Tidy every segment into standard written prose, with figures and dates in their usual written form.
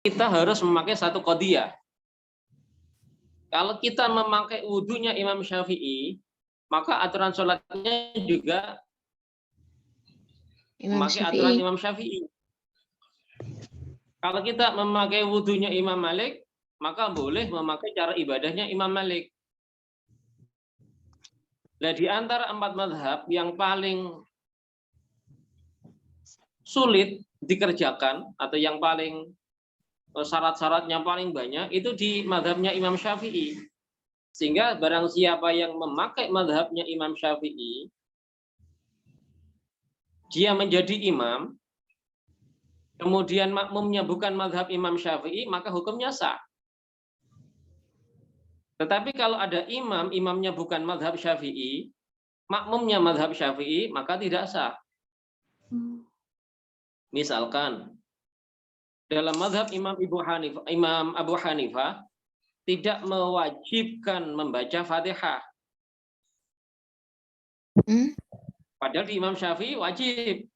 kita harus memakai satu qadiyah. Kalau kita memakai wudunya Imam Syafi'i, maka aturan sholatnya juga memakai aturan Imam Syafi'i. Kalau kita memakai wudunya Imam Malik, maka boleh memakai cara ibadahnya Imam Malik. Nah, di antara 4 mazhab yang paling sulit dikerjakan atau yang paling syarat-syaratnya paling banyak itu di mazhabnya Imam Syafi'i. Sehingga barang siapa yang memakai mazhabnya Imam Syafi'i, dia menjadi imam, kemudian makmumnya bukan mazhab Imam Syafi'i, maka hukumnya sah. Tetapi kalau ada imam, imamnya bukan mazhab Syafi'i, makmumnya mazhab Syafi'i, maka tidak sah. Misalkan dalam mazhab Imam Abu Hanifah tidak mewajibkan membaca Fatihah. Padahal di Imam Syafi'i wajib.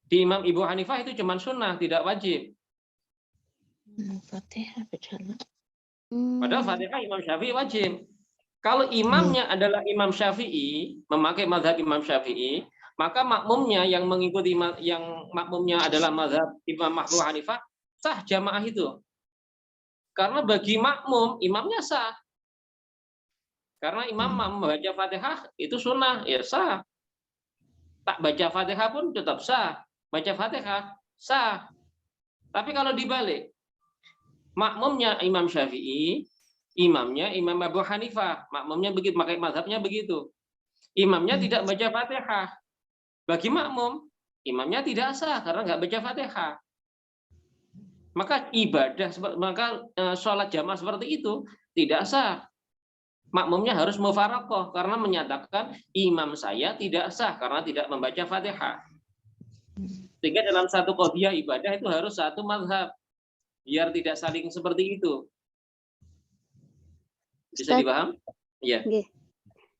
Di Imam Abu Hanifah itu cuma sunnah, tidak wajib. Fatihah berjalan. Padahal Fatihah Imam Syafi'i wajib. Kalau imamnya adalah Imam Syafi'i, memakai mazhab Imam Syafi'i, maka makmumnya yang mengikuti yang makmumnya adalah mazhab Imam Abu Hanifah, sah jamaah itu. Karena bagi makmum, imamnya sah. Karena imam membaca Fatihah itu sunnah, ya sah. Tak baca Fatihah pun tetap sah. Baca Fatihah, sah. Tapi kalau dibalik, makmumnya Imam Syafi'i, imamnya Imam Abu Hanifah, makmumnya begitu, pakai mazhabnya begitu. Imamnya tidak baca Fatihah. Bagi makmum, imamnya tidak sah karena nggak baca Fatihah. Maka sholat jamaah seperti itu tidak sah. Makmumnya harus mufaraqah karena menyatakan imam saya tidak sah karena tidak membaca Fatihah. Sehingga dalam satu qadiyah ibadah itu harus satu mazhab biar tidak saling seperti itu. Bisa dipaham? Iya.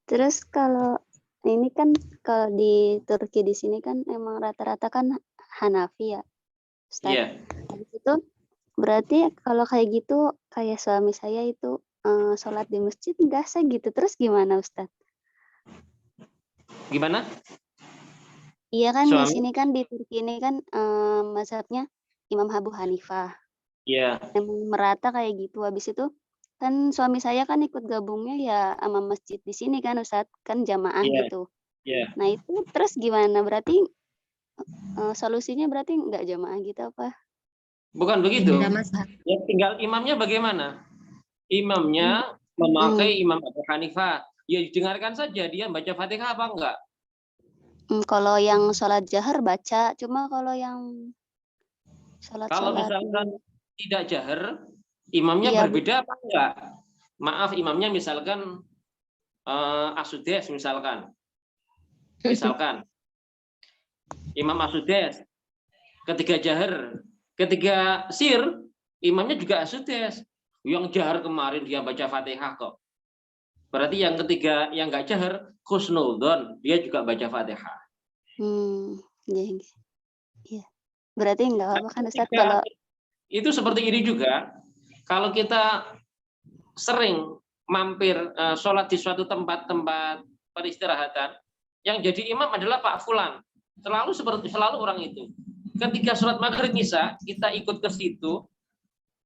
Terus kalau ini kan kalau di Turki di sini kan emang rata-rata kan Hanafi ya, Ustaz. Iya. Habis itu berarti kalau kayak gitu kayak suami saya itu sholat di masjid nggak sah gitu. Terus gimana Ustaz? Gimana? Iya kan di sini kan di Turki ini kan mazhabnya Imam Abu Hanifah. Iya. Emang merata kayak gitu. Habis itu kan suami saya kan ikut gabungnya ya sama masjid di sini kan Ustaz, kan jamaah gitu. Iya. Nah itu terus gimana? Berarti solusinya berarti nggak jamaah gitu apa? Bukan begitu. Ya, tinggal imamnya bagaimana? Imamnya memakai Imam Abu Hanifah. Ya dengarkan saja dia baca Fatihah apa enggak. Kalau yang sholat jahar baca, cuma kalau yang Kalau misalkan tidak jahar, imamnya berbeda apa enggak? Maaf, imamnya misalkan Asudes misalkan. Imam Asudes ketika jahar, ketika sir, imamnya juga Asudes. Yang jahar kemarin dia baca Fatihah kok. Berarti yang ketiga yang enggak jahar, khusnudzon, dia juga baca Fatihah. Iya. Berarti enggak apa-apa kan Ustaz kalau itu seperti ini juga. Kalau kita sering mampir sholat di suatu tempat peristirahatan, yang jadi imam adalah Pak Fulan. Selalu orang itu. Ketika sholat maghrib isya, kita ikut ke situ,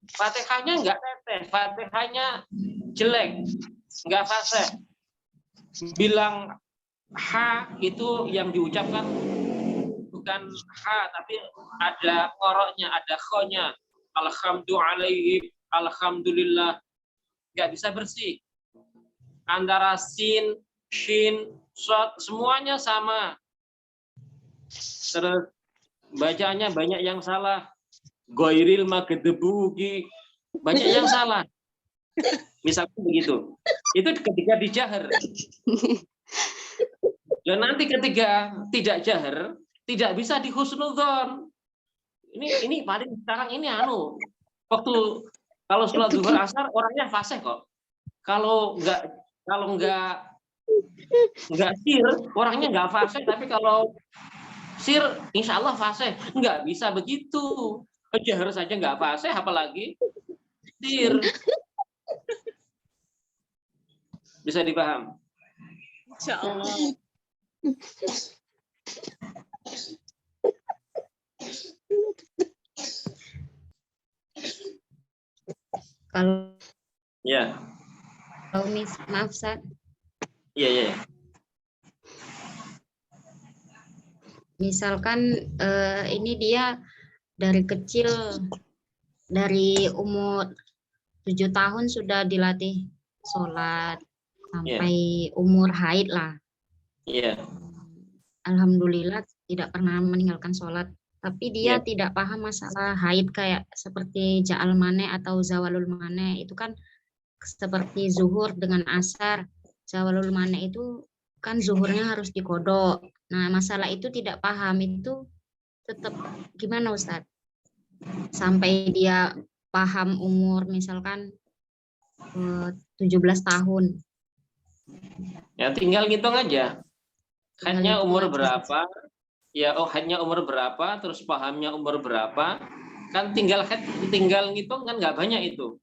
Fatihahnya enggak teteh, Fatihahnya jelek, enggak fasih. Bilang ha itu yang diucapkan bukan ha, tapi ada koroknya, ada khonya. Alhamdulillah. Nggak bisa bersih. Antara sin, shin, shot, semuanya sama. Terus bacanya banyak yang salah. Goiril magedebugi, banyak yang salah. Misalnya begitu. Itu ketika dijahar. Dan nanti ketika tidak jahar, tidak bisa dihusnudzon. Ini paling sekarang ini waktu kalau sholat zuhur asar orangnya fasih kok. Kalau enggak sir, orangnya enggak fasih, tapi kalau sir insya Allah fasih. Enggak bisa begitu. Jahar saja nggak fasih, apalagi sir. Bisa dipaham? Insya Allah. Kalau Ya, maaf Ustaz, iya, iya. misalkan ini dia dari kecil, dari umur 7 tahun sudah dilatih sholat sampai umur haid lah. Iya, Alhamdulillah tidak pernah meninggalkan sholat. Tapi dia iya. tidak paham masalah haid kayak seperti ja'al mane atau zawalul mane. Itu kan seperti zuhur dengan asar. Zawalul mane itu kan zuhurnya harus dikodok. Nah, masalah itu tidak paham itu tetap gimana Ustadz? Sampai dia paham umur misalkan 17 tahun. Ya tinggal ngitung aja. Haidnya umur hitung aja. berapa? Ya, haidnya umur berapa, terus pahamnya umur berapa? Kan tinggal ngitung kan nggak banyak itu.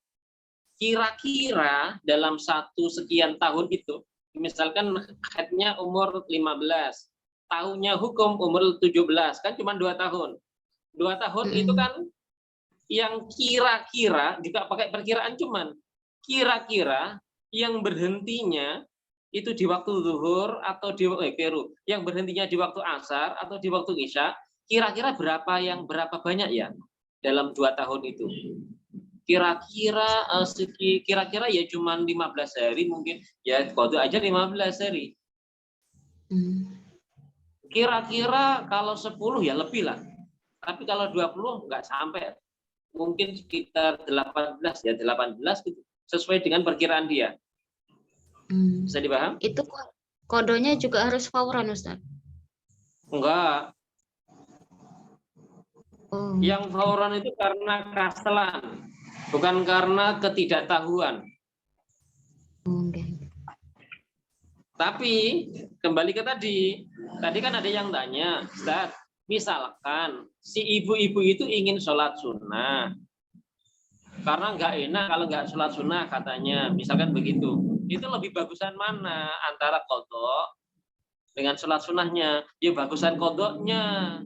Kira-kira dalam satu sekian tahun itu, misalkan haidnya umur 15, tahunnya hukum umur 17, kan cuma 2 tahun. 2 tahun itu kan yang kira-kira, juga pakai perkiraan cuman, kira-kira yang berhentinya itu di waktu zuhur atau di yang berhentinya di waktu asar atau di waktu isya, kira-kira berapa banyak ya dalam 2 tahun itu? Kira-kira ya cuma 15 hari mungkin, ya qadha aja 15 hari. Kira-kira kalau 10 ya lebih lah. Tapi kalau 20 nggak sampai. Mungkin sekitar 18 ya, 18 gitu. Sesuai dengan perkiraan dia. Bisa dipaham? Itu kodonya juga harus fauran Ustaz? Enggak. Oh. Yang fauran itu karena kasalan, bukan karena ketidaktahuan. Okay. Tapi kembali ke tadi kan ada yang tanya, Ustaz, misalkan si ibu-ibu itu ingin sholat sunnah, karena nggak enak kalau nggak sholat sunnah katanya, misalkan begitu. Itu lebih bagusan mana antara qadha dengan sholat sunnahnya? Ya bagusan qadhanya.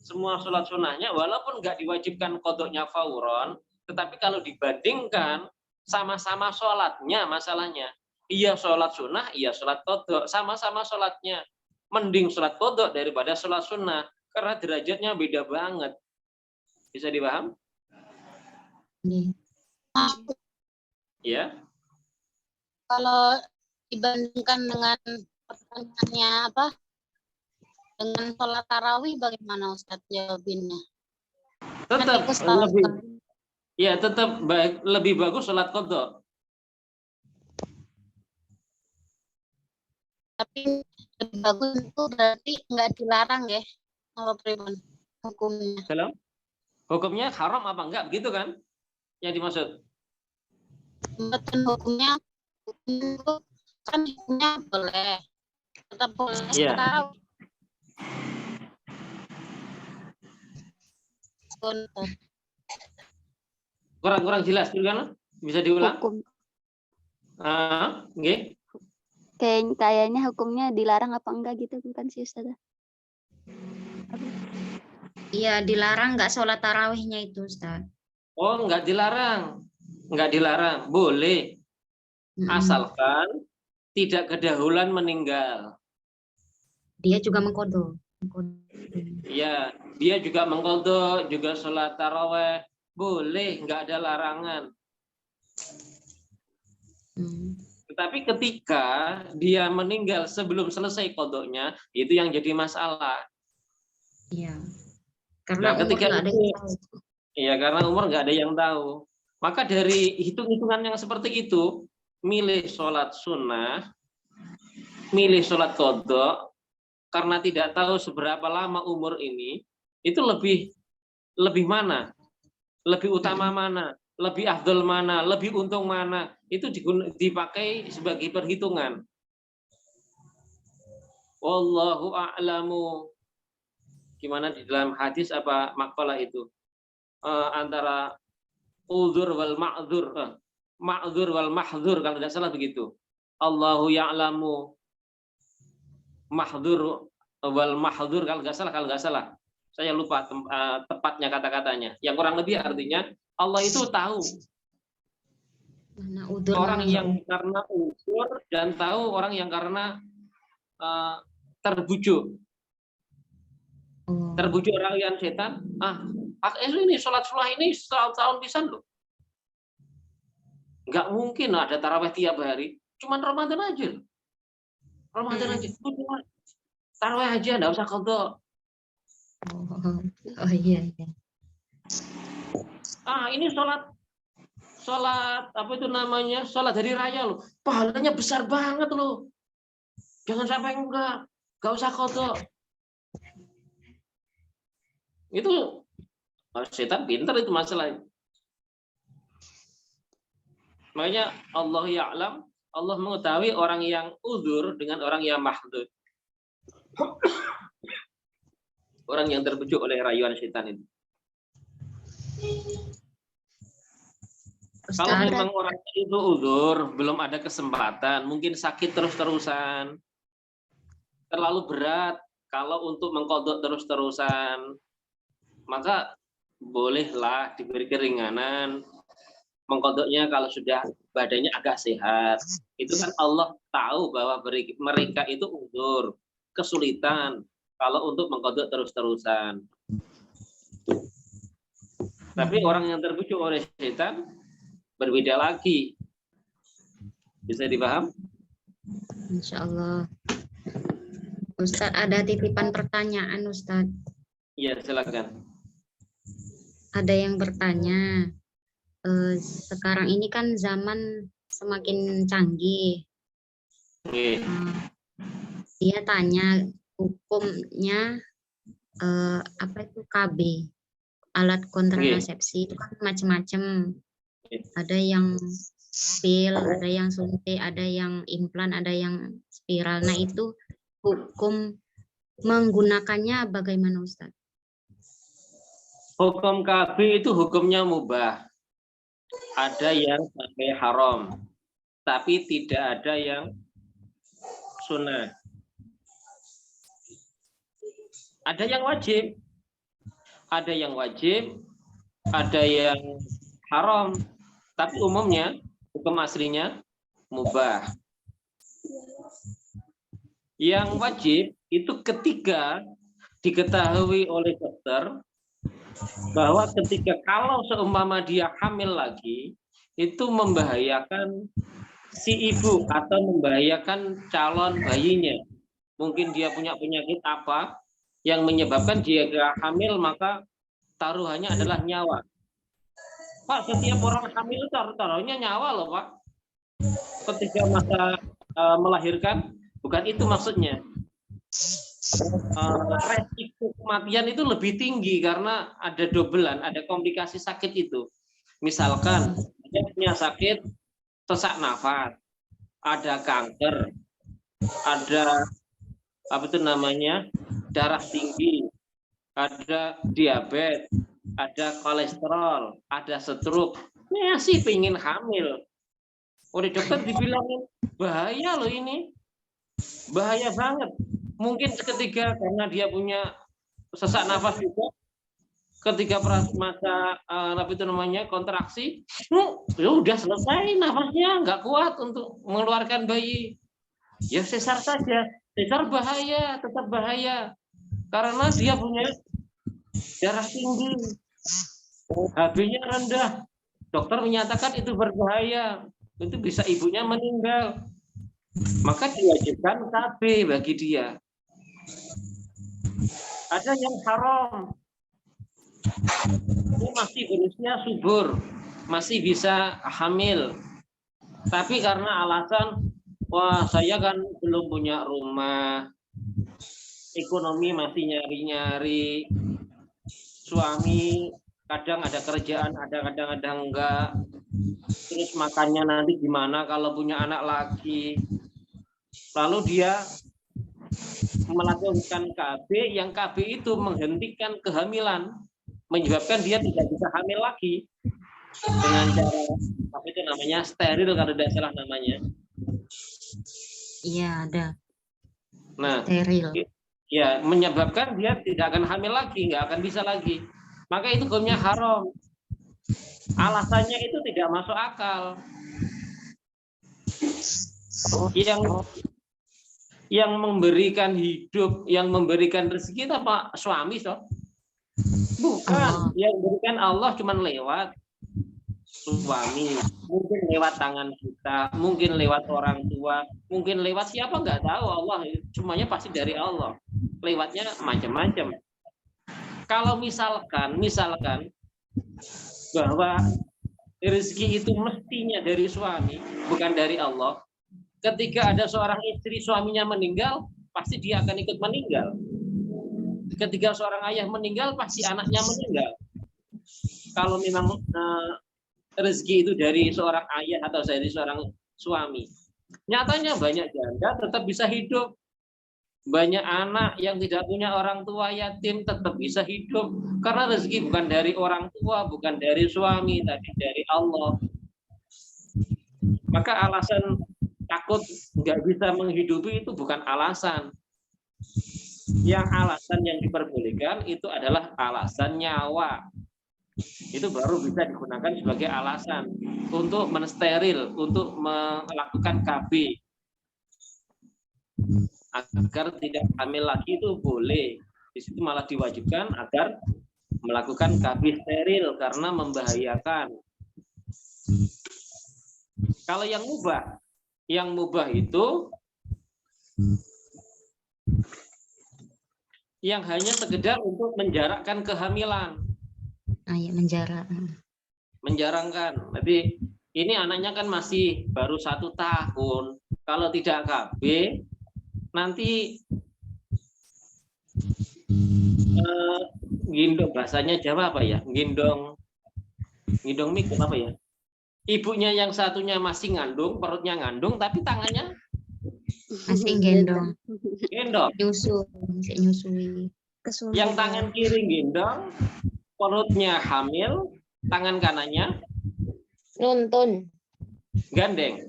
Semua sholat sunnahnya walaupun nggak diwajibkan qadhanya fauron, tetapi kalau dibandingkan sama-sama sholatnya masalahnya. Iya sholat sunnah, iya sholat qadha, sama-sama sholatnya. Mending sholat qadha daripada sholat sunnah karena derajatnya beda banget. Bisa dipaham? Ya. Kalau dibandingkan dengan pertanyaannya apa? Dengan sholat tarawih bagaimana Ustaz jawabinnya? Tetap lebih bagus sholat qadha. Tapi lebih bagus itu berarti nggak dilarang ya, apa pribun hukumnya? Salam. Hukumnya haram apa enggak begitu kan? Yang dimaksud? Betul, hukumnya kan hukumnya boleh, tetap boleh. Iya. Kurang jelas kan? Bisa diulang? Hukum. Okay. Kayaknya hukumnya dilarang apa enggak gitu bukan sih Ustazah? Iya, dilarang nggak sholat tarawihnya itu Ustaz? Oh, nggak dilarang. Nggak dilarang, boleh. Asalkan tidak kedahulan meninggal. Dia juga mengqadha. Iya, dia juga mengqadha, juga sholat tarawih. Boleh, nggak ada larangan. Tetapi ketika dia meninggal sebelum selesai qadhanya, itu yang jadi masalah. Iya. Karena nah, ketika umur nggak ada yang tahu. Iya, karena umur nggak ada yang tahu. Maka dari hitung-hitungan yang seperti itu, milih sholat sunnah, milih sholat qadha, karena tidak tahu seberapa lama umur ini, itu lebih mana? Lebih utama mana? Lebih afdal mana? Lebih untung mana? Itu dipakai sebagai perhitungan. Wallahu a'lamu. gimana di dalam hadis apa makalah itu antara uzur wal ma'dzur, ma'dzur wal mahdzur kalau tidak salah begitu. Allahu ya'lamu mahdzur wal mahdzur kalau nggak salah. Saya lupa tepatnya kata-katanya. Yang kurang lebih artinya Allah itu tahu Mana udur, orang mana yang karena uzur dan tahu orang yang karena terbujuk. oh. Terbujuk rawian setan. Pak ini sholat sunnah ini setahun pisan loh. Nggak mungkin ada tarawih tiap hari. Cuman Ramadan aja. Ramadan aja. Tarawih aja, nggak usah qadha. Oh iya. Ini sholat apa itu namanya? Sholat hari raya loh. Pahalanya besar banget loh. Jangan sampai nggak usah qadha. Itu setan pintar itu masalahnya. Makanya Allah ya'lam, Allah mengetahui orang yang uzur dengan orang yang mahdzur. Orang yang terbujuk oleh rayuan setan itu. Kalau memang orang itu uzur, belum ada kesempatan, mungkin sakit terus-terusan, terlalu berat kalau untuk mengqadha terus-terusan, maka bolehlah diberi keringanan mengqadhanya kalau sudah badannya agak sehat. Itu kan Allah tahu bahwa mereka itu uzur, kesulitan kalau untuk mengqadha terus-terusan. Tapi orang yang terbujuk oleh setan berbeda lagi. Bisa dipaham? Insya Allah. Ustadz, ada titipan pertanyaan, Ustadz. Iya, silakan. Ada yang bertanya, sekarang ini kan zaman semakin canggih. Oke. Dia tanya hukumnya apa itu KB, alat kontrasepsi itu kan macam-macam. Ada yang pil, ada yang suntik, ada yang implan, ada yang spiral. Nah itu hukum menggunakannya bagaimana, Ustaz? Hukum KB itu hukumnya mubah. Ada yang sampai haram, tapi tidak ada yang sunnah. Ada yang wajib, ada yang haram, tapi umumnya hukum aslinya mubah. Yang wajib itu ketika diketahui oleh dokter bahwa ketika kalau seumpama dia hamil lagi itu membahayakan si ibu atau membahayakan calon bayinya. Mungkin dia punya penyakit apa yang menyebabkan dia hamil, maka taruhannya adalah nyawa. Pak, setiap orang hamil taruhannya nyawa loh, Pak. Ketika masa melahirkan, bukan itu maksudnya. Resiko kematian itu lebih tinggi karena ada dobelan, ada komplikasi sakit itu. Misalkan dia punya sakit sesak nafas, ada kanker, ada apa itu namanya darah tinggi, ada diabetes, ada kolesterol, ada stroke, masih pengen hamil. Oleh dokter dibilangin bahaya loh ini, bahaya banget. Mungkin ketika karena dia punya sesak nafas juga, ketika masa apa itu namanya kontraksi, ya udah selesai nafasnya, nggak kuat untuk mengeluarkan bayi. Ya sesar saja, sesar bahaya, tetap bahaya, karena dia punya darah tinggi, HB-nya rendah. Dokter menyatakan itu berbahaya, itu bisa ibunya meninggal. Maka diwajibkan KB bagi dia. Ada yang haram, ini masih berusia subur, masih bisa hamil, tapi karena alasan, wah saya kan belum punya rumah, ekonomi masih nyari-nyari, suami kadang ada kerjaan, kadang-kadang enggak, terus makannya nanti gimana kalau punya anak lagi, lalu dia melakukan KB, yang KB itu menghentikan kehamilan, menyebabkan dia tidak bisa hamil lagi dengan cara apa itu namanya steril kalau tidak salah namanya. Iya, ada Nah, steril. ya menyebabkan dia tidak akan hamil lagi, nggak akan bisa lagi. Maka itu hukumnya haram. Alasannya itu tidak masuk akal. Yang memberikan hidup, yang memberikan rezeki itu apa? Suami, toh? Bukan. Yang memberikan Allah cuma lewat suami, mungkin lewat tangan kita, mungkin lewat orang tua, mungkin lewat siapa nggak tahu. Allah semuanya pasti dari Allah. Lewatnya macam-macam. Kalau misalkan bahwa rezeki itu mestinya dari suami, bukan dari Allah. Ketika ada seorang istri suaminya meninggal, pasti dia akan ikut meninggal. Ketika seorang ayah meninggal, pasti anaknya meninggal. Kalau memang rezeki itu dari seorang ayah atau dari seorang suami. Nyatanya banyak janda tetap bisa hidup. Banyak anak yang tidak punya orang tua yatim tetap bisa hidup. Karena rezeki bukan dari orang tua, bukan dari suami, tapi dari Allah. Maka alasan takut nggak bisa menghidupi itu bukan alasan. Yang alasan yang diperbolehkan itu adalah alasan nyawa. Itu baru bisa digunakan sebagai alasan untuk mensteril, untuk melakukan KB agar tidak hamil lagi, itu boleh. Di situ malah diwajibkan agar melakukan KB steril karena membahayakan. Kalau yang mubah itu yang hanya sekedar untuk menjarakkan kehamilan. Ya, Menjarangkan. Tapi ini anaknya kan masih baru 1 tahun. Kalau tidak KB, nanti gendong, bahasanya Jawa apa ya? Gendong mikir apa ya? Ibunya yang satunya masih ngandung, perutnya ngandung, tapi tangannya masih gendong. Nyusui. Yang tangan kiri gendong, perutnya hamil, tangan kanannya Nuntun. gandeng.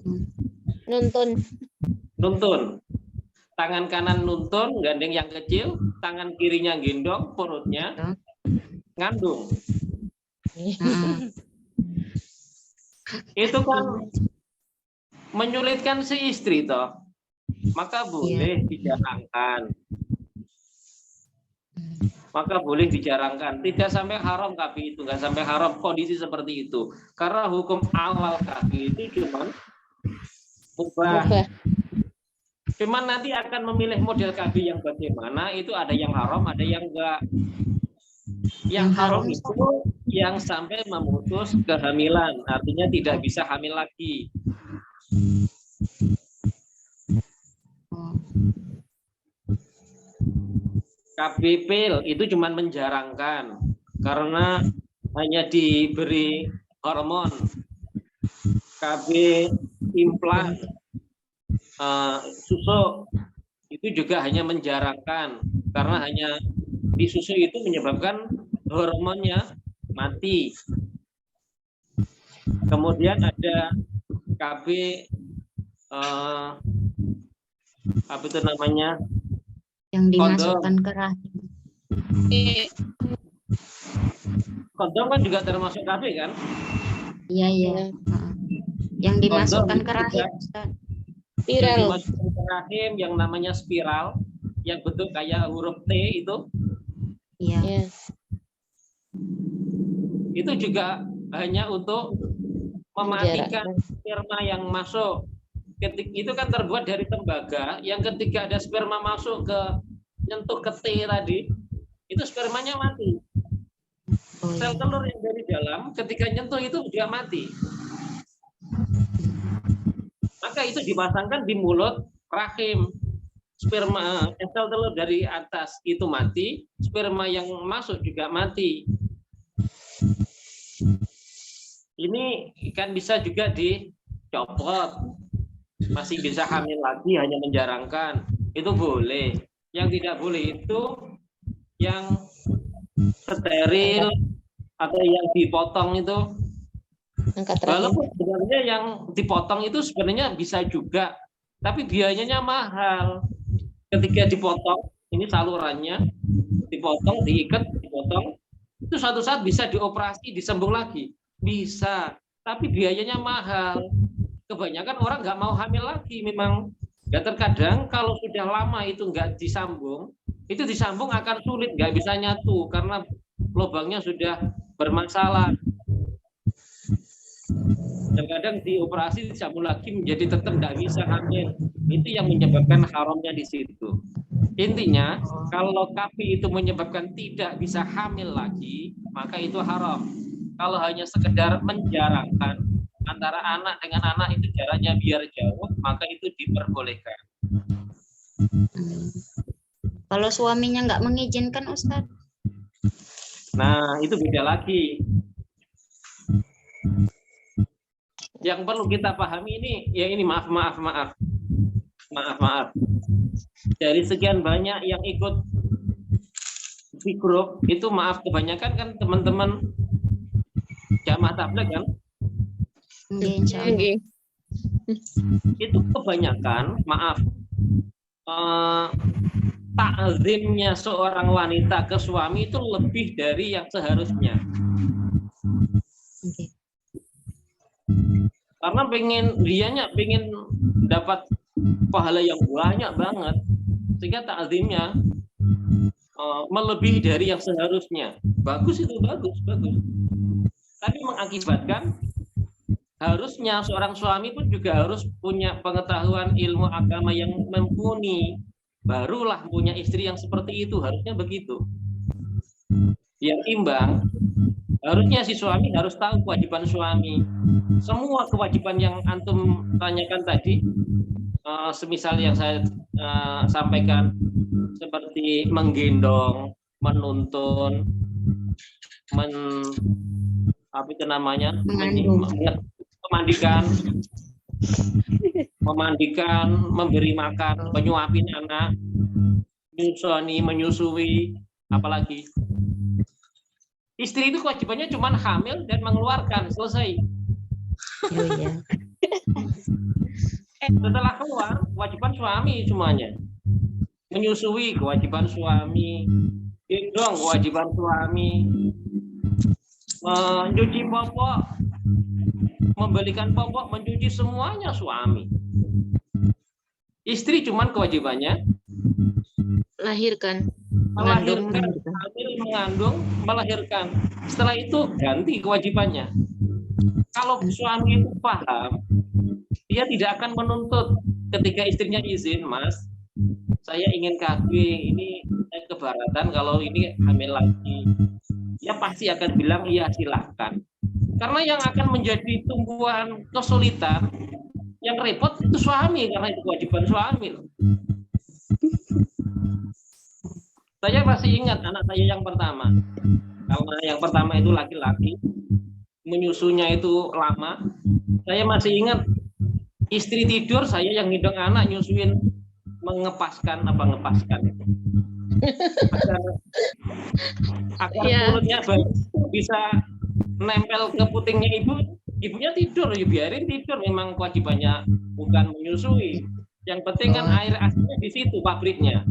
Nuntun. Tangan kanan nuntun, gandeng yang kecil, tangan kirinya gendong, perutnya ngandung. Itu kan menyulitkan si istri toh. Maka boleh dijarangkan. Tidak sampai haram KB itu, nggak sampai haram kondisi seperti itu. Karena hukum awal KB itu cuma mubah. Cuman nanti akan memilih model KB yang bagaimana, itu ada yang haram, ada yang enggak. Yang haram itu yang sampai memutus kehamilan, artinya tidak bisa hamil lagi. KB pil itu cuma menjarangkan karena hanya diberi hormon. KB implan susu itu juga hanya menjarangkan karena hanya di susu itu menyebabkan hormonnya mati. Kemudian ada KB apa itu namanya? Yang dimasukkan ke rahim. Kondom kan juga termasuk KB kan? Iya. Yang dimasukkan ke rahim, Ustaz. Spiral. Dimasukkan ke rahim yang namanya spiral, yang bentuk kayak huruf T itu. Iya. Itu juga hanya untuk mematikan sperma yang masuk. Itu kan terbuat dari tembaga, yang ketika ada sperma masuk ke nyentuh ke T tadi, itu spermanya mati. Sel telur yang dari dalam ketika nyentuh itu dia mati. Maka itu dipasangkan di mulut rahim. Sperma sel telur dari atas itu mati, sperma yang masuk juga mati. Ini kan bisa juga dicopot. Masih bisa hamil lagi, hanya menjarangkan, itu boleh. Yang tidak boleh itu yang steril atau yang dipotong itu. Angkat rahim. Walaupun sebenarnya yang dipotong itu sebenarnya bisa juga, tapi biayanya mahal. Ketika dipotong, ini salurannya, dipotong, diikat, dipotong, itu suatu saat bisa dioperasi, disambung lagi. Bisa, tapi biayanya mahal. Kebanyakan orang nggak mau hamil lagi memang. Ya terkadang kalau sudah lama itu nggak disambung, itu disambung akan sulit, nggak bisa nyatu karena lubangnya sudah bermasalah. Terkadang dioperasi disambung lagi menjadi tetap nggak bisa hamil. Itu yang menyebabkan haramnya di situ. Intinya kalau kafi itu menyebabkan tidak bisa hamil lagi, maka itu haram. Kalau hanya sekedar menjarahkan antara anak dengan anak itu jaraknya biar jauh, maka itu diperbolehkan. Kalau suaminya nggak mengizinkan, Ustadz? Nah, itu beda lagi. Yang perlu kita pahami ini, ya ini maaf. Dari sekian banyak yang ikut di grup, itu maaf kebanyakan kan teman-teman jamaah tabligh kan? Nggih, insya Allah. Nggih. Itu kebanyakan, maaf, takzimnya seorang wanita ke suami itu lebih dari yang seharusnya. Oke. Karena pengen dapat pahala yang banyak banget, sehingga takzimnya melebihi dari yang seharusnya. Bagus itu, bagus. Tapi mengakibatkan harusnya seorang suami pun juga harus punya pengetahuan ilmu agama yang mumpuni, barulah punya istri yang seperti itu, harusnya begitu. Yang imbang, harusnya si suami harus tahu kewajiban suami. Semua kewajiban yang antum tanyakan tadi, semisal yang saya sampaikan, seperti menggendong, menuntun, memandikan, memberi makan, menyuapin anak, menyusui, apalagi. Istri itu kewajibannya cuma hamil dan mengeluarkan, selesai. Iya. Setelah keluar, kewajiban suami semuanya. Menyusui, kewajiban suami. Gendong, kewajiban suami. Mencuci popok, membelikan popok, mencuci, semuanya suami. Istri cuman kewajibannya Melahirkan. mengandung, melahirkan. Setelah itu ganti kewajibannya. Kalau suami itu paham, dia tidak akan menuntut ketika istrinya izin, Mas, saya ingin KB, ini saya keberatan kalau ini hamil lagi. Ya pasti akan bilang iya silahkan. Karena yang akan menjadi tumpuan kesulitan, yang repot itu suami, karena itu kewajiban suami. Saya masih ingat anak saya yang pertama. Karena yang pertama itu laki-laki, menyusunya itu lama. Saya masih ingat istri tidur, saya yang ngidong anak, nyusuin, ngepaskan. Agar mulutnya bisa nempel ke putingnya ibunya tidur, ya biarin tidur, memang kewajibannya bukan menyusui. Yang penting kan air aslinya di situ pabriknya.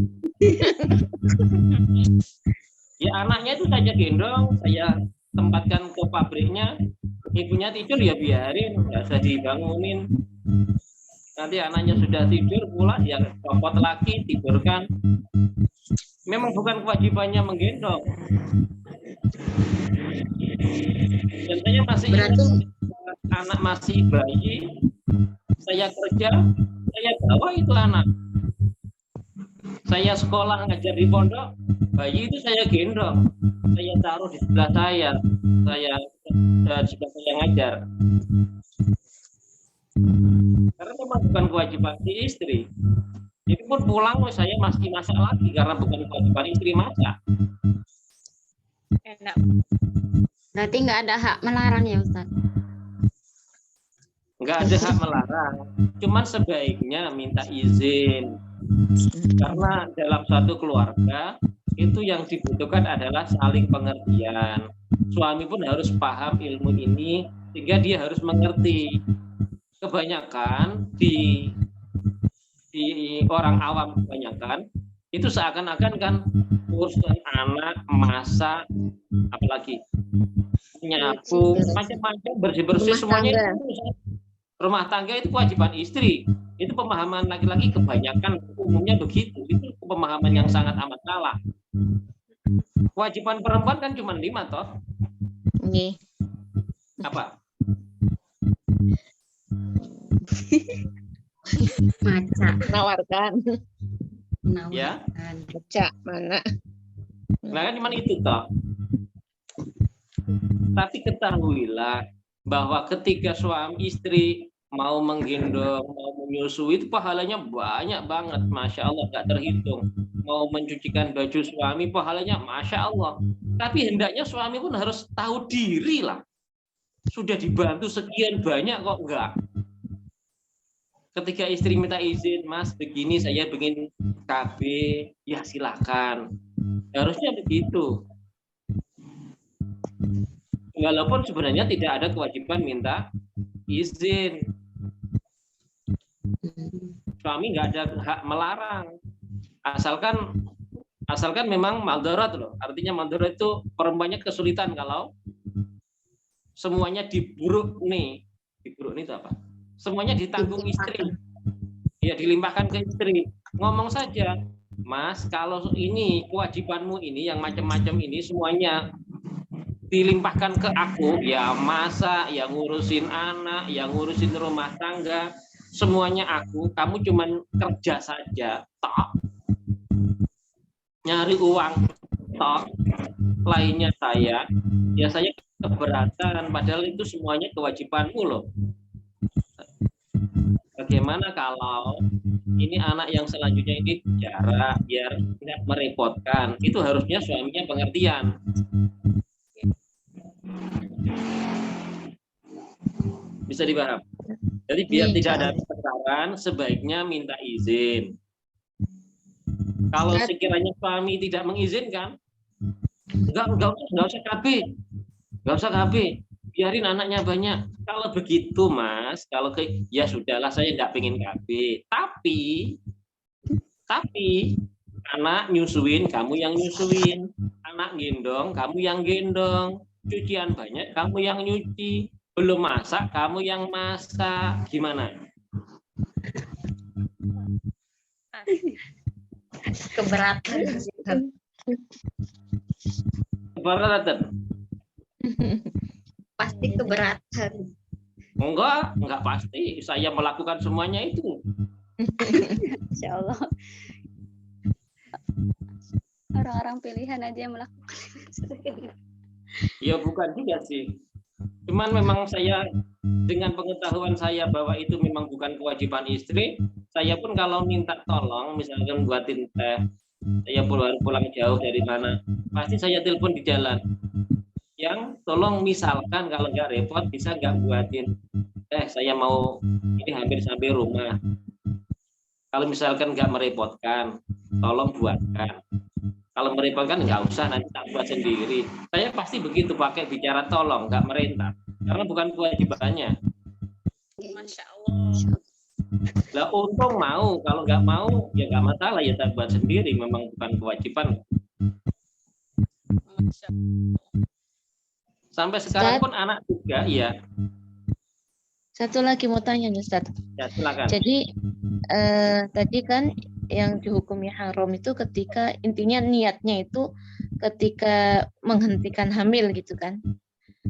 Ya anaknya itu saja gendong, saya tempatkan ke pabriknya, ibunya tidur ya biarin, nggak usah dibangunin. Nanti anaknya sudah tidur pula, ya copot lagi, tidurkan. Memang bukan kewajibannya menggendong. Dan saya masih ingat, anak masih bayi, saya kerja, saya bawa itu anak. Saya sekolah ngajar di pondok, bayi itu saya gendong, saya taruh di sebelah saya ngajar. Karena memang bukan kewajiban si istri. Itu pun pulang saya masih masak lagi karena bukan kewajiban istri masak. Enak. Berarti nggak ada hak melarang ya, Ustaz? nggak ada hak melarang. Cuman sebaiknya minta izin. Karena dalam satu keluarga itu yang dibutuhkan adalah saling pengertian. Suami pun harus paham ilmu ini sehingga dia harus mengerti. Kebanyakan di orang awam kebanyakan itu seakan-akan kan urusan anak, masak, apalagi nyapu, macam-macam, bersih-bersih Rumah semuanya tangga. itu rumah tangga itu kewajiban istri. Itu pemahaman laki-laki kebanyakan umumnya begitu. Itu pemahaman yang sangat amat salah. Kewajiban perempuan kan cuma 5 toh. Nggih. Apa? Maca, Menawarkan. Ya. menawarkan. Baca mana? Nah kan cuma itu toh. Tapi ketahuilah bahwa ketika suami istri mau menggendong, mau menyusui itu pahalanya banyak banget, masya Allah nggak terhitung. Mau mencucikan baju suami pahalanya masya Allah. Tapi hendaknya suami pun harus tahu diri lah. Sudah dibantu sekian banyak kok enggak. Ketika istri minta izin, Mas begini saya ingin KB, ya silakan. Harusnya begitu. Walaupun sebenarnya tidak ada kewajiban minta izin. Suami nggak ada hak melarang. Asalkan memang madarat loh. Artinya madarat itu perempuannya kesulitan kalau semuanya diburuk nih. Diburuk nih itu apa? Semuanya ditanggung istri. Ya dilimpahkan ke istri. Ngomong saja, Mas, kalau ini kewajibanmu ini yang macam-macam ini semuanya dilimpahkan ke aku, ya masak, ya ngurusin anak, ya ngurusin rumah tangga, semuanya aku, kamu cuman kerja saja, tok. Nyari uang, tok. Lainnya saya, ya saya keberatan, padahal itu semuanya kewajibanmu loh. Bagaimana kalau ini anak yang selanjutnya ini jarak, biar tidak merepotkan, itu harusnya suaminya pengertian. Bisa dipaham. Jadi biar tidak ada pertengkaran, sebaiknya minta izin. Kalau sekiranya suami tidak mengizinkan, enggak usah KB, biarin anaknya banyak. Kalau begitu, Mas, ya sudahlah saya enggak pengen KB. Tapi anak nyusuin, kamu yang nyusuin, anak gendong, kamu yang gendong, cucian banyak, kamu yang nyuci. Belum masak, kamu yang masak. Gimana? Keberatan. Keberatan? Pasti keberatan. Enggak pasti. Saya melakukan semuanya itu. Insya Allah. Orang-orang pilihan aja yang melakukan. Ya bukan juga sih. Cuman memang saya dengan pengetahuan saya bahwa itu memang bukan kewajiban istri, saya pun kalau minta tolong, misalkan buatin teh, saya baru pulang jauh dari mana, pasti saya telepon di jalan. Yang tolong misalkan kalau nggak repot bisa nggak buatin teh, saya mau ini hampir sampai rumah. Kalau misalkan nggak merepotkan, tolong buatkan. Kalau merepotkan nggak usah, nanti tak buat sendiri. Saya pasti begitu pakai bicara tolong, nggak merintah. Karena bukan kewajibannya. Masya Allah. Lah untung mau, kalau nggak mau ya nggak masalah, ya tak buat sendiri. Memang bukan kewajiban. Masya Allah. Sampai sekarang Ustaz. pun anak juga, ya. Satu lagi mau tanya nih, Ustaz. Ya silakan. Jadi tadi kan yang dihukumi haram itu ketika intinya niatnya itu ketika menghentikan hamil gitu kan.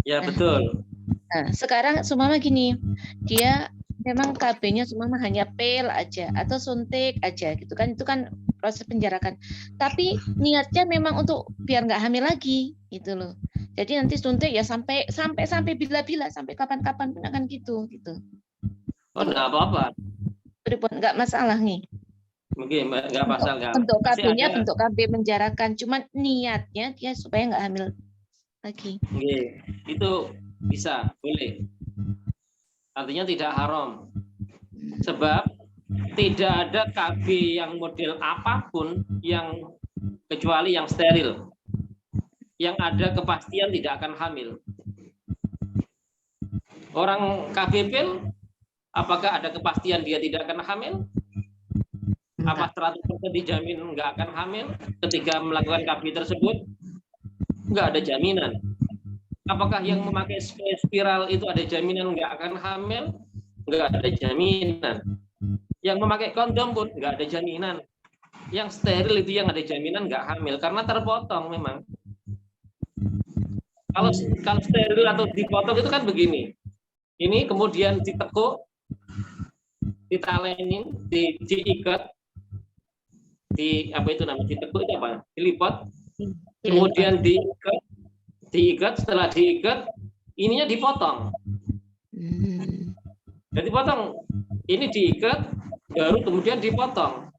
Ya betul. Nah, sekarang seumpama gini, dia memang KB-nya seumpama hanya pil aja atau suntik aja gitu kan, itu kan proses penjarakan. Tapi niatnya memang untuk biar nggak hamil lagi gitu loh. Jadi nanti suntik ya sampai bila-bila, sampai kapan-kapan pun akan gitu. Oh nggak apa-apa. Pripun, nggak masalah nih. Mungkin nggak masalah. Bentuk Pasti KB-nya ada. bentuk KB menjarakan, cuman niatnya dia supaya nggak hamil lagi. Oke, itu bisa, boleh. Artinya tidak haram. Sebab tidak ada KB yang model apapun yang kecuali yang steril. Yang ada kepastian tidak akan hamil. Orang KB pil, apakah ada kepastian dia tidak akan hamil? Apa 100% dijamin nggak akan hamil ketika melakukan KB tersebut? Nggak ada jaminan. Apakah yang memakai spiral itu ada jaminan nggak akan hamil? Nggak ada jaminan. Yang memakai kondom pun nggak ada jaminan. Yang steril itu yang ada jaminan nggak hamil karena terpotong memang. Kalau steril atau dipotong itu kan begini. Ini kemudian ditekuk, ditalenin, diikat, apa itu namanya, ditekuk itu apa? Dilipat, kemudian diikat, setelah diikat, ininya dipotong. Jadi potong, ini diikat, baru kemudian dipotong.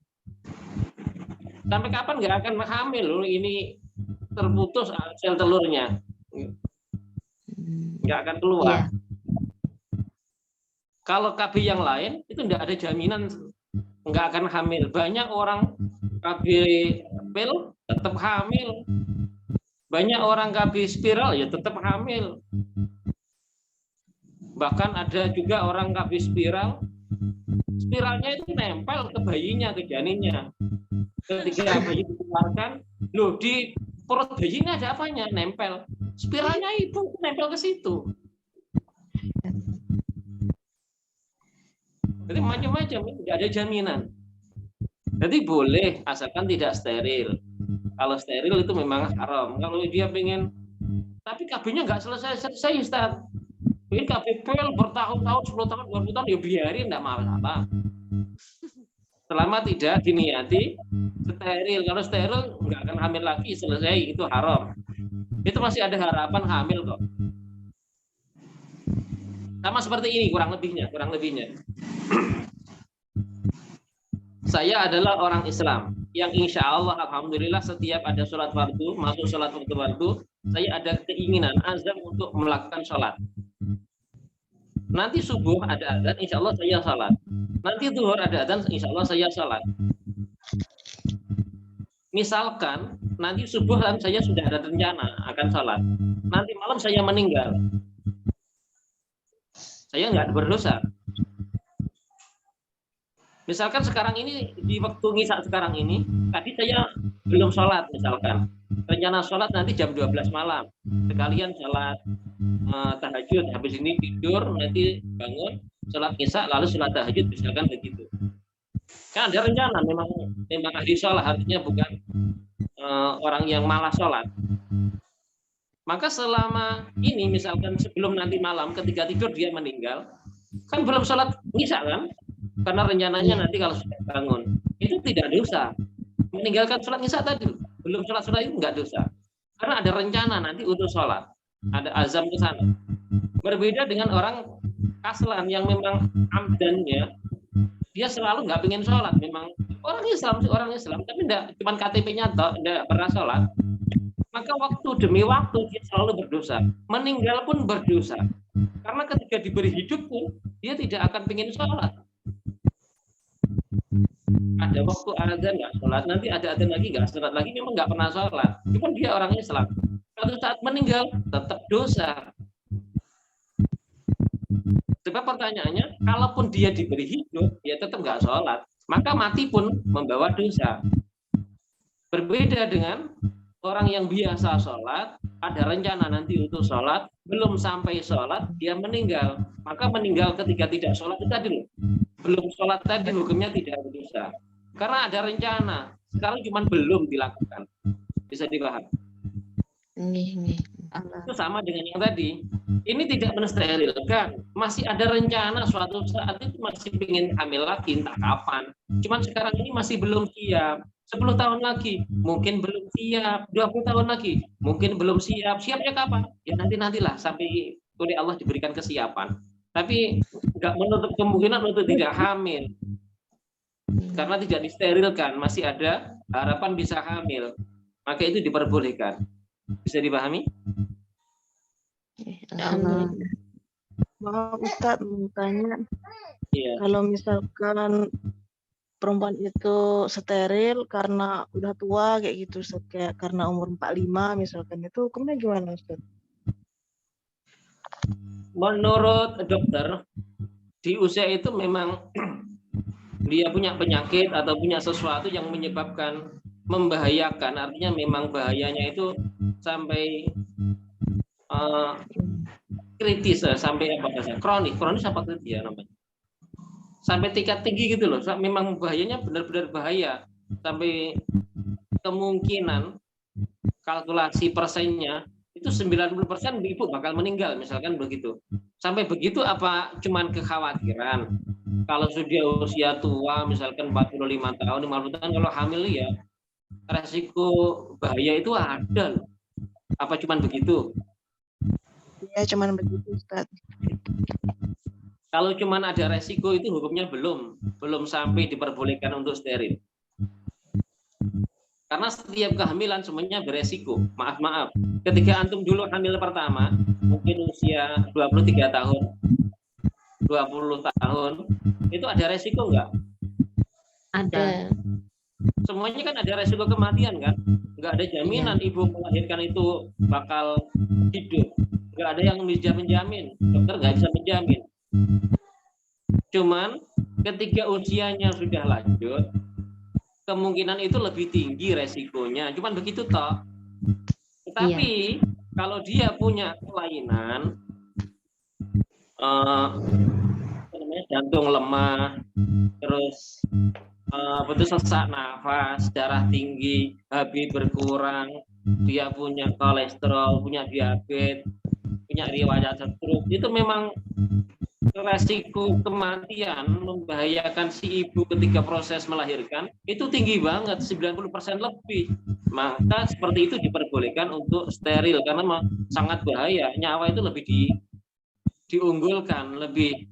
Sampai kapan nggak akan hamil? Ini terputus sel telurnya, nggak akan keluar. Iya. Kalau KB yang lain itu nggak ada jaminan nggak akan hamil. Banyak orang KB pil tetap hamil. Banyak orang KB spiral ya tetap hamil. Bahkan ada juga orang KB spiral, spiralnya itu nempel ke bayinya, ke janinnya. Ketika bayi dikeluarkan, loh di perut bayinya ada apanya? Nempel. Spiralnya itu nempel ke situ. Jadi macam-macam, tidak ada jaminan. Jadi boleh asalkan tidak steril. Kalau steril itu memang haram. Kalau dia pengen, tapi KB-nya nggak selesai Ustaz. Pengen KB pil bertahun-tahun, 10 tahun, 20 tahun, ya biarin, nggak masalah. Selama tidak diniati steril. Kalau steril nggak akan hamil lagi, selesai, itu haram. Itu masih ada harapan hamil kok. Sama seperti ini kurang lebihnya. Saya adalah orang Islam yang insya Allah alhamdulillah setiap ada sholat fardu, masuk sholat waktu fardu, saya ada keinginan azam untuk melakukan sholat. Nanti subuh ada adzan, insya Allah saya sholat. Nanti zuhur ada adzan, insya Allah saya sholat. Misalkan nanti subuh saya sudah ada rencana akan sholat. Nanti malam saya meninggal. Saya nggak berdosa. Misalkan sekarang ini, di waktu ngisya sekarang ini, tadi saya belum sholat misalkan. Rencana sholat nanti jam 12 malam. Sekalian sholat tahajud, habis ini tidur, nanti bangun, sholat ngisya, lalu sholat tahajud, misalkan begitu. Kan ada rencana, memang ahli sholat, artinya bukan orang yang malas sholat. Maka selama ini misalkan sebelum nanti malam ketika tidur dia meninggal, kan belum sholat ngisya kan? Karena rencananya nanti kalau sudah bangun itu tidak dosa. Meninggalkan sholat ngisya tadi, belum sholat itu nggak dosa. Karena ada rencana nanti untuk sholat, ada azam ke sana. Berbeda dengan orang kaslan yang memang amdannya dia selalu nggak pengen sholat. Memang orang Islam, tapi enggak, cuman KTP-nya enggak pernah sholat. Maka waktu demi waktu dia selalu berdosa. Meninggal pun berdosa. Karena ketika diberi hidup pun dia tidak akan pengen sholat. Ada waktu azan nggak sholat, nanti ada azan lagi nggak sholat lagi, memang nggak pernah sholat. Cuma dia orang Islam. Suatu saat meninggal tetap dosa. Sebab pertanyaannya, kalaupun dia diberi hidup, dia tetap nggak sholat, maka mati pun membawa dosa. Berbeda dengan orang yang biasa sholat, ada rencana nanti untuk sholat, belum sampai sholat, dia meninggal. Maka meninggal ketika tidak sholat itu tadi loh. Belum sholat tadi hukumnya tidak berdosa. Karena ada rencana, sekarang cuma belum dilakukan. Bisa dipahami? Itu sama dengan yang tadi. Ini tidak mensterilkan, masih ada rencana suatu saat itu masih ingin hamil lagi, entah kapan. Cuman sekarang ini masih belum siap. 10 tahun lagi mungkin belum siap, 20 tahun lagi mungkin belum siap. Siapnya kapan? Ya nantilah sampai oleh Allah diberikan kesiapan. Tapi nggak menutup kemungkinan untuk tidak hamil. Karena tidak disterilkan, masih ada harapan bisa hamil. Maka itu diperbolehkan. Bisa dipahami? Alhamdulillah. Maaf Ustadz, mau tanya, Iya. kalau misalkan perempuan itu steril karena udah tua kayak gitu Ustadz, kayak karena umur 45 misalkan, itu hukumnya gimana Ustadz? Menurut dokter, di usia itu memang dia punya penyakit atau punya sesuatu yang menyebabkan membahayakan, artinya memang bahayanya itu sampai kritis, sampai apa bahasa kronis apa kritis ya namanya, sampai tingkat tinggi gitu loh. Memang bahayanya benar-benar bahaya, sampai kemungkinan kalkulasi persennya itu 90% ibu bakal meninggal, misalkan begitu. Sampai begitu apa cuman kekhawatiran? Kalau sudah usia tua, misalkan 45 tahun, 50 tahun, kalau hamil ya resiko bahaya itu ada loh. Apa cuman begitu? Ya cuman begitu Ustadz. Kalau cuman ada resiko itu hukumnya belum sampai diperbolehkan untuk steril. Karena setiap kehamilan semuanya beresiko. Maaf. Ketika antum dulu hamil pertama, mungkin usia 23 tahun, 20 tahun, itu ada resiko enggak? Ada. Semuanya kan ada resiko kematian kan? Enggak ada jaminan ibu melahirkan itu bakal hidup. Enggak ada yang bisa menjamin. Dokter nggak bisa menjamin. Cuman ketika usianya sudah lanjut, kemungkinan itu lebih tinggi resikonya. Cuman begitu toh. Tetapi kalau dia punya kelainan, jantung lemah, terus putus sesak nafas, darah tinggi, HB berkurang, dia punya kolesterol, punya diabetes, punya riwayat stroke, itu memang resiko kematian membahayakan si ibu ketika proses melahirkan itu tinggi banget, 90% lebih. Maka seperti itu diperbolehkan untuk steril karena sangat bahaya, nyawa itu lebih diunggulkan, lebih